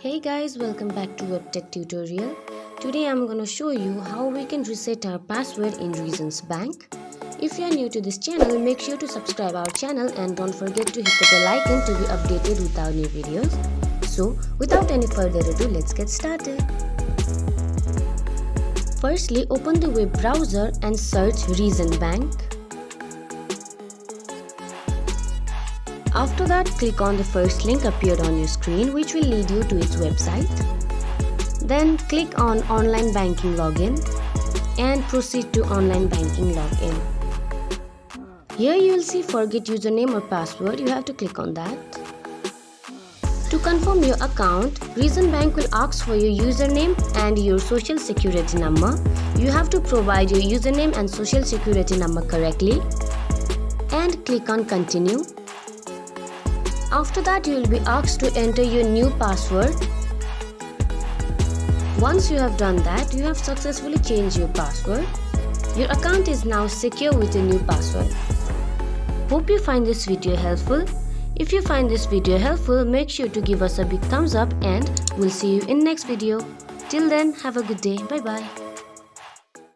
Hey guys, welcome back to WebTech tutorial. Today I'm going to show you how we can reset our password in Reasons Bank. If you are new to this channel, make sure to subscribe our channel and don't forget to hit the bell icon to be updated with our new videos. So without any further ado, let's get started. Firstly, open the web browser and search Reason Bank. After that, click on the first link appeared on your screen, which will lead you to its website. Then click on Online Banking Login and proceed to Online Banking Login. Here you will see Forget Username or Password. You have to click on that. To confirm your account, Reason Bank will ask for your username and your social security number. You have to provide your username and social security number correctly and click on Continue. After that, you will be asked to enter your new password. Once you have done that, you have successfully changed your password. Your account is now secure with a new password. Hope you find this video helpful. If you find this video helpful, make sure to give us a big thumbs up and we'll see you in next video. Till then, have a good day. Bye bye.